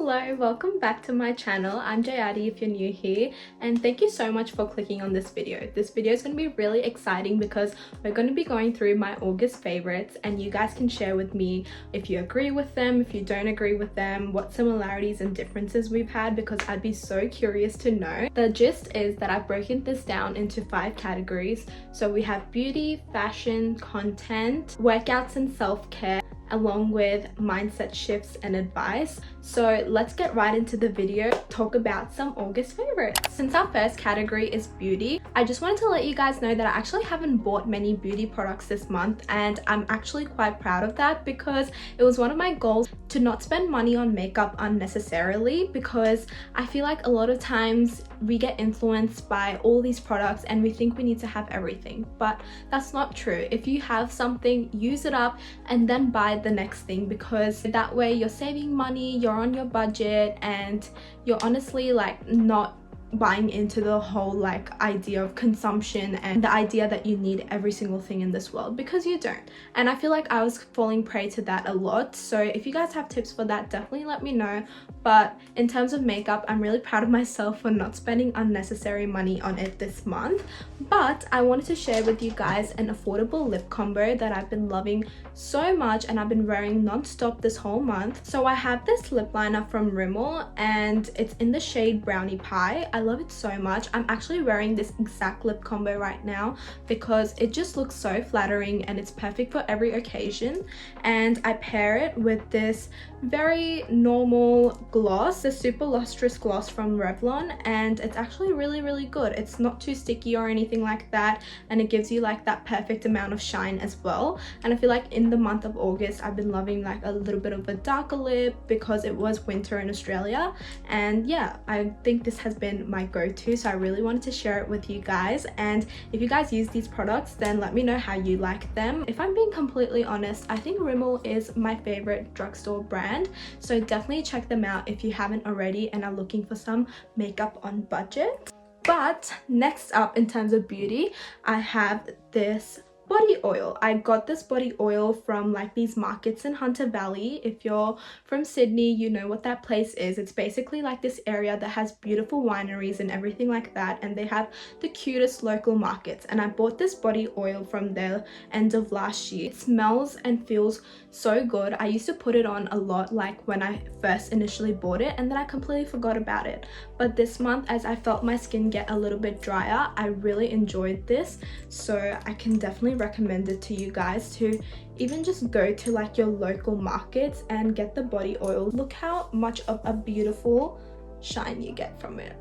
Hello, welcome back to my channel. I'm Jayadi if you're new here, and thank you so much for clicking on this video. This video is going to be really exciting because we're going to be going through my August favorites, and you guys can share with me if you agree with them, if you don't agree with them, what similarities and differences we've had, because I'd be so curious to know. The gist is that I've broken this down into 5 categories. So we have beauty, fashion, content, workouts and self-care, along with mindset shifts and advice. So let's get right into the video, talk about some August favorites. Since our first category is beauty, I just wanted to let you guys know that I actually haven't bought many beauty products this month, and I'm actually quite proud of that because it was one of my goals to not spend money on makeup unnecessarily, because I feel like a lot of times we get influenced by all these products and we think we need to have everything, but that's not true. If you have something, use it up and then buy the next thing, because that way you're saving money, you're on your budget, and you're honestly like not buying into the whole like idea of consumption and the idea that you need every single thing in this world, because you don't. And I feel like I was falling prey to that a lot. So if you guys have tips for that, definitely let me know. But in terms of makeup, I'm really proud of myself for not spending unnecessary money on it this month. But I wanted to share with you guys an affordable lip combo that I've been loving so much and I've been wearing non-stop this whole month. So I have this lip liner from Rimmel and it's in the shade Brownie Pie. I love it so much. I'm actually wearing this exact lip combo right now because it just looks so flattering and it's perfect for every occasion. And I pair it with this very normal gloss, the Super Lustrous gloss from Revlon, and it's actually really good. It's not too sticky or anything like that, and it gives you like that perfect amount of shine as well. And I feel like in the month of August I've been loving like a little bit of a darker lip because it was winter in Australia, and yeah, I think this has been my go-to, so I really wanted to share it with you guys. And if you guys use these products, then let me know how you like them. If I'm being completely honest, I think Rimmel is my favorite drugstore brand, so definitely check them out if you haven't already and are looking for some makeup on budget. But next up, in terms of beauty, I have this body oil. I got this body oil from like these markets in Hunter Valley. If you're from Sydney, you know what that place is. It's basically like this area that has beautiful wineries and everything like that, and they have the cutest local markets. And I bought this body oil from the end of last year. It smells and feels so good. I used to put it on a lot like when I first initially bought it, and then I completely forgot about it. But this month, as I felt my skin get a little bit drier, I really enjoyed this, so I can definitely recommend it to you guys to even just go to like your local markets and get the body oil. Look how much of a beautiful shine you get from it.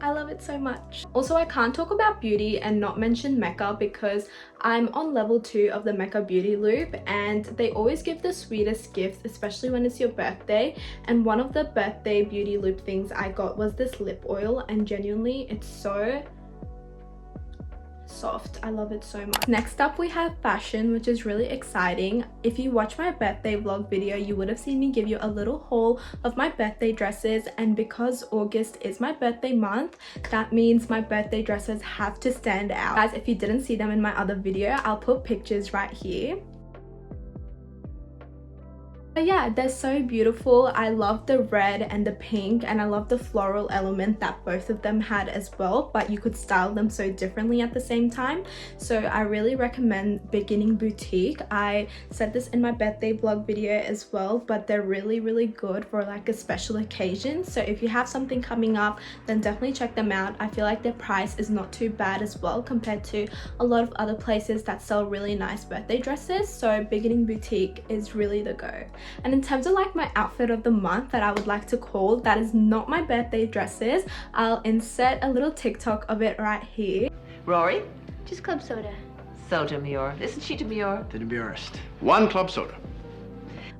I love it so much. Also, I can't talk about beauty and not mention Mecca, because I'm on level 2 of the Mecca beauty loop, and they always give the sweetest gifts, especially when it's your birthday. And one of the birthday beauty loop things I got was this lip oil, and genuinely it's so soft. I love it so much. Next up, we have fashion, which is really exciting. If you watch my birthday vlog video, you would have seen me give you a little haul of my birthday dresses, and because August is my birthday month, that means my birthday dresses have to stand out. Guys, if you didn't see them in my other video, I'll put pictures right here. But yeah, they're so beautiful. I love the red and the pink, and I love the floral element that both of them had as well, but you could style them so differently at the same time. So I really recommend Beginning Boutique. I said this in my birthday vlog video as well, but they're really good for like a special occasion. So if you have something coming up, then definitely check them out. I feel like their price is not too bad as well compared to a lot of other places that sell really nice birthday dresses. So Beginning Boutique is really the go. And in terms of like my outfit of the month that I would like to call, that is not my birthday dresses. I'll insert a little TikTok of it right here. Rory? Just club soda. So demure. Isn't she demure? The demurest. 1 club soda.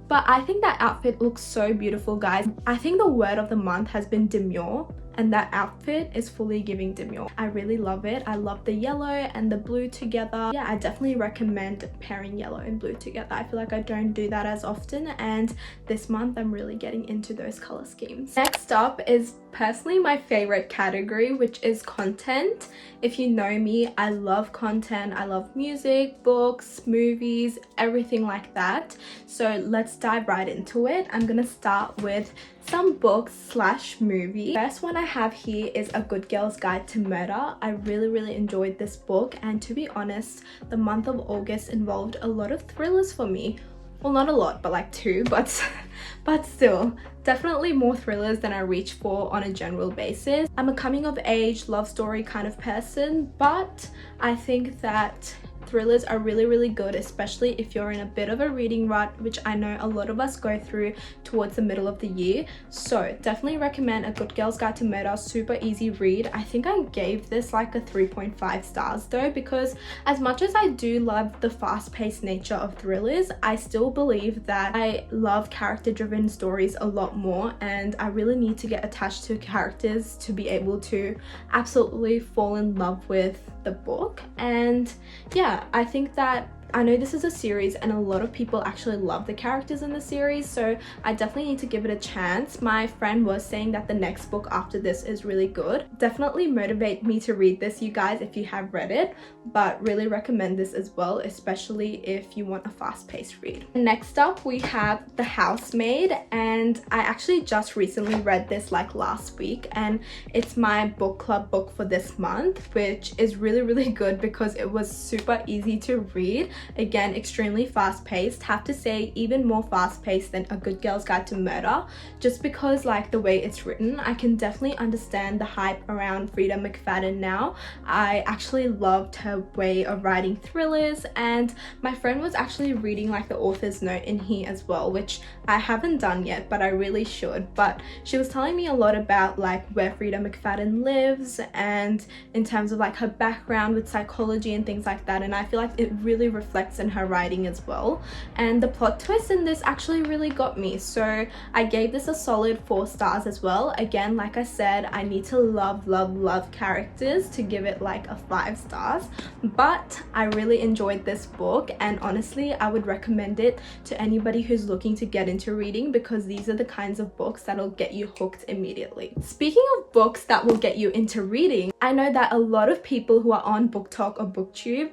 But I think that outfit looks so beautiful, guys. I think the word of the month has been demure, and that outfit is fully giving demure. I really love it. I love the yellow and the blue together. Yeah, I definitely recommend pairing yellow and blue together. I feel like I don't do that as often, and this month I'm really getting into those color schemes. Next up is personally my favorite category, which is content. If you know me, I love content. I love music, books, movies, everything like that. So let's dive right into it. I'm gonna start with some books slash movie. First one I have here is A Good Girl's Guide to Murder. I really enjoyed this book, and to be honest, the month of August involved a lot of thrillers for me. Well, not a lot, but like 2, but still, definitely more thrillers than I reach for on a general basis. I'm a coming of age love story kind of person, but I think that thrillers are really good, especially if you're in a bit of a reading rut, which I know a lot of us go through towards the middle of the year. So definitely recommend A Good Girl's Guide to Murder. Super easy read. I think I gave this like a 3.5 stars though, because as much as I do love the fast-paced nature of thrillers, I still believe that I love character-driven stories a lot more, and I really need to get attached to characters to be able to absolutely fall in love with the book. And yeah, I think that I know this is a series and a lot of people actually love the characters in the series, so I definitely need to give it a chance. My friend was saying that the next book after this is really good. Definitely motivate me to read this, you guys, if you have read it, but really recommend this as well, especially if you want a fast-paced read. Next up we have The Housemaid, and I actually just recently read this like last week, and it's my book club book for this month, which is really good because it was super easy to read. Again, extremely fast-paced. Have to say, even more fast-paced than A Good Girl's Guide to Murder, just because like the way it's written. I can definitely understand the hype around Freida McFadden now. I actually loved her way of writing thrillers, and my friend was actually reading like the author's note in here as well, which I haven't done yet, but I really should. But she was telling me a lot about like where Freida McFadden lives, and in terms of like her background with psychology and things like that, and I feel like it really reflects in her writing as well. And the plot twist in this actually really got me, so I gave this a solid 4 stars as well. Again, like I said, I need to love characters to give it like a 5 stars, but I really enjoyed this book, and honestly I would recommend it to anybody who's looking to get into reading, because these are the kinds of books that'll get you hooked immediately. Speaking of books that will get you into reading, I know that a lot of people who are on BookTok or BookTube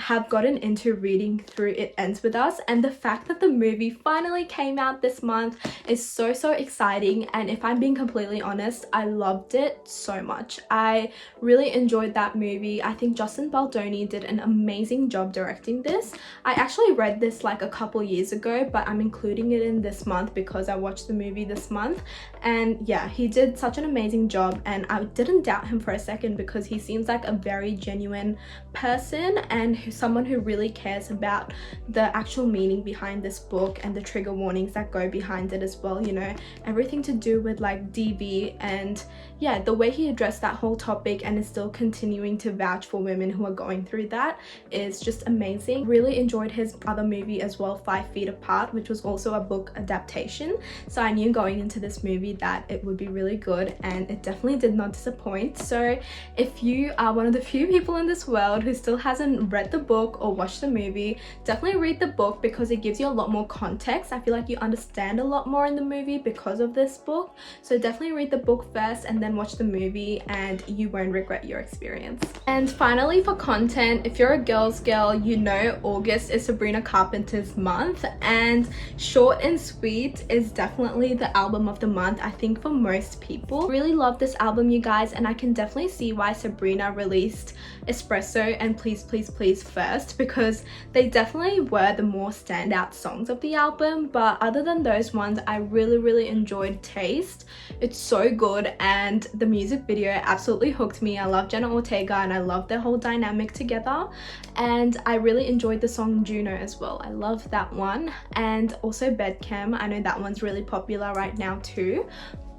have gotten into reading through It Ends With Us, and the fact that the movie finally came out this month is so exciting. And if I'm being completely honest, I loved it so much. I really enjoyed that movie. I think Justin Baldoni did an amazing job directing this. I actually read this like a couple years ago, but I'm including it in this month because I watched the movie this month, and yeah, he did such an amazing job, and I didn't doubt him for a second because he seems like a very genuine person and someone who really cares about the actual meaning behind this book and the trigger warnings that go behind it as well, you know, everything to do with like DV, and yeah, the way he addressed that whole topic and is still continuing to vouch for women who are going through that is just amazing. Really enjoyed his other movie as well, 5 Feet Apart, which was also a book adaptation, so I knew going into this movie that it would be really good, and it definitely did not disappoint. So if you are one of the few people in this world who still hasn't read the book or watched the movie, definitely read the book because it gives you a lot more context. I feel like you understand a lot more in the movie because of this book, so definitely read the book first and then watch the movie, and you won't regret your experience. And finally, for content, if you're a girl's girl, you know August is Sabrina Carpenter's month, and Short and Sweet is definitely the album of the month, I think, for most people. Really love this album, you guys, and I can definitely see why Sabrina released Espresso and Please Please Please first, because they definitely were the more standout songs of the album. But other than those ones, I really enjoyed Taste. It's so good, and the music video absolutely hooked me. I love Jenna Ortega and I love their whole dynamic together, and I really enjoyed the song Juno as well. I love that one, and also Bedchem. I know that one's really popular right now too.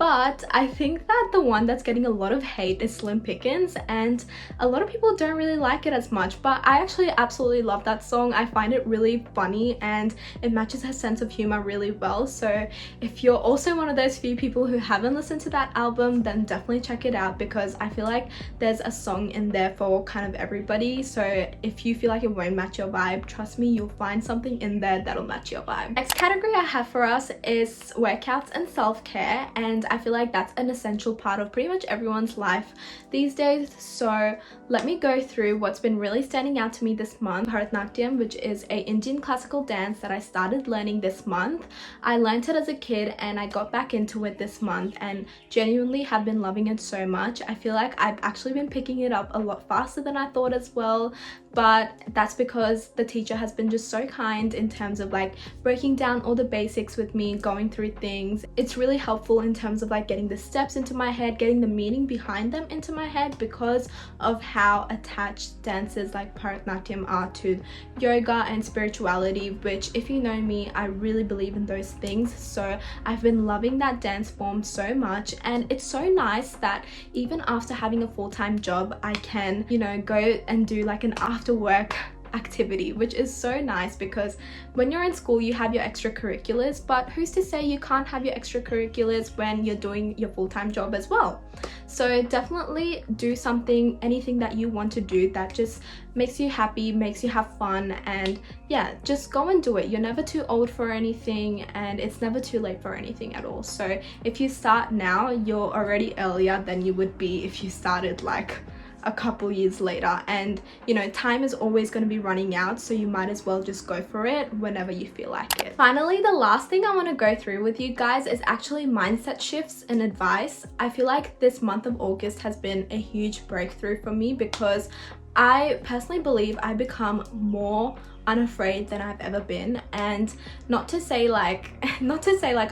But I think that the one that's getting a lot of hate is Slim Pickens, and a lot of people don't really like it as much, but I actually absolutely love that song. I find it really funny and it matches her sense of humor really well. So if you're also one of those few people who haven't listened to that album, then definitely check it out, because I feel like there's a song in there for kind of everybody. So if you feel like it won't match your vibe, trust me, you'll find something in there that'll match your vibe. Next category I have for us is workouts and self-care, and I feel like that's an essential part of pretty much everyone's life these days. So let me go through what's been really standing out to me this month. Bharatanatyam, which is a Indian classical dance that I started learning this month. I learned it as a kid and I got back into it this month and genuinely have been loving it so much. I feel like I've actually been picking it up a lot faster than I thought as well, but that's because the teacher has been just so kind in terms of like breaking down all the basics with me, going through things. It's really helpful in terms of like getting the steps into my head, getting the meaning behind them into my head, because of how attached dances like Bharatanatyam are to yoga and spirituality, which, if you know me, I really believe in those things. So I've been loving that dance form so much, and it's so nice that even after having a full-time job, I can, you know, go and do like an after work activity, which is so nice, because when you're in school you have your extracurriculars, but who's to say you can't have your extracurriculars when you're doing your full-time job as well? So definitely do something, anything that you want to do that just makes you happy, makes you have fun, and yeah, just go and do it. You're never too old for anything, and it's never too late for anything at all. So if you start now, you're already earlier than you would be if you started like a couple years later, and you know, time is always going to be running out, so you might as well just go for it whenever you feel like it. Finally, the last thing I want to go through with you guys is actually mindset shifts and advice. I feel like this month of August has been a huge breakthrough for me, because I personally believe I become more unafraid than I've ever been. And not to say like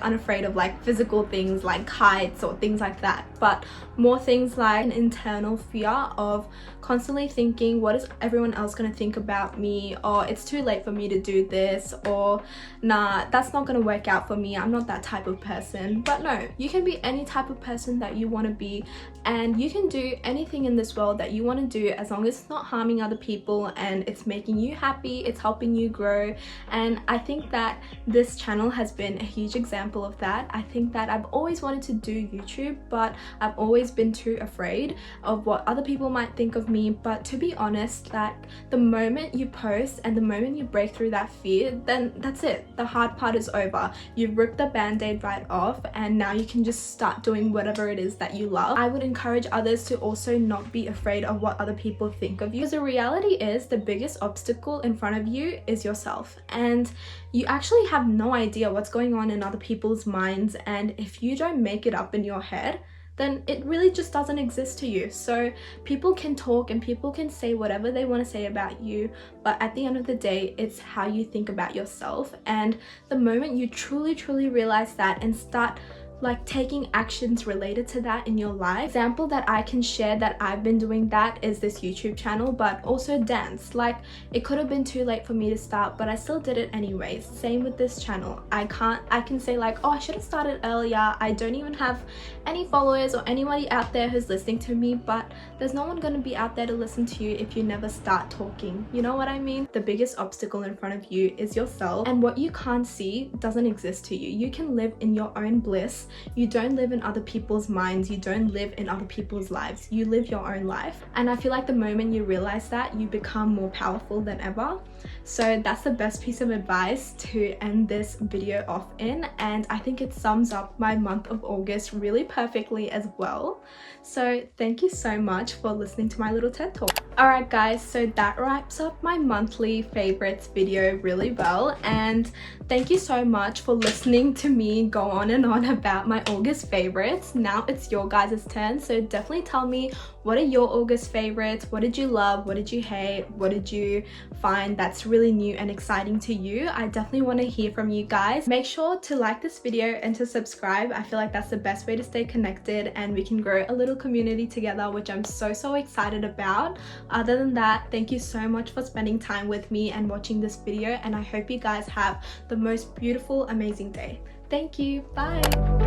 unafraid of like physical things like heights or things like that, but more things like an internal fear of constantly thinking, what is everyone else going to think about me, or it's too late for me to do this, or nah, that's not going to work out for me, I'm not that type of person. But no, you can be any type of person that you want to be, and you can do anything in this world that you want to do, as long as it's not harming other people and it's making you happy, it's helping you grow. And I think that this channel has been a huge example of that. I think that I've always wanted to do YouTube, but I've always been too afraid of what other people might think of me. But to be honest, that the moment you post and the moment you break through that fear, then that's it, the hard part is over. You've ripped the band-aid right off, and now you can just start doing whatever it is that you love. I would encourage others to also not be afraid of what other people think of you, because the reality is the biggest obstacle in front of you is yourself, and you actually have no idea what's going on in other people's minds. And if you don't make it up in your head, then it really just doesn't exist to you. So people can talk and people can say whatever they want to say about you, but at the end of the day, it's how you think about yourself. And the moment you truly realize that and start like taking actions related to that in your life. Example that I can share that I've been doing that is this YouTube channel, but also dance. Like, it could have been too late for me to start, but I still did it anyways. Same with this channel. I can say like, oh, I should have started earlier, I don't even have any followers or anybody out there who's listening to me, but there's no one going to be out there to listen to you if you never start talking. You know what I mean? The biggest obstacle in front of you is yourself, and what you can't see doesn't exist to you. You can live in your own bliss. You don't live in other people's minds, you don't live in other people's lives, you live your own life. And I feel like the moment you realize that, you become more powerful than ever. So that's the best piece of advice to end this video off in, and I think it sums up my month of August really perfectly as well. So thank you so much for listening to my little TED talk. Alright guys, so that wraps up my monthly favorites video really well, and thank you so much for listening to me go on and on about my August favorites. Now it's your guys' turn, so definitely tell me, what are your August favorites? What did you love? What did you hate? What did you find that's really new and exciting to you? I definitely want to hear from you guys. Make sure to like this video and to subscribe. I feel like that's the best way to stay connected and we can grow a little community together, which I'm so excited about. Other than that, thank you so much for spending time with me and watching this video, and I hope you guys have the most beautiful, amazing day. Thank you. Bye.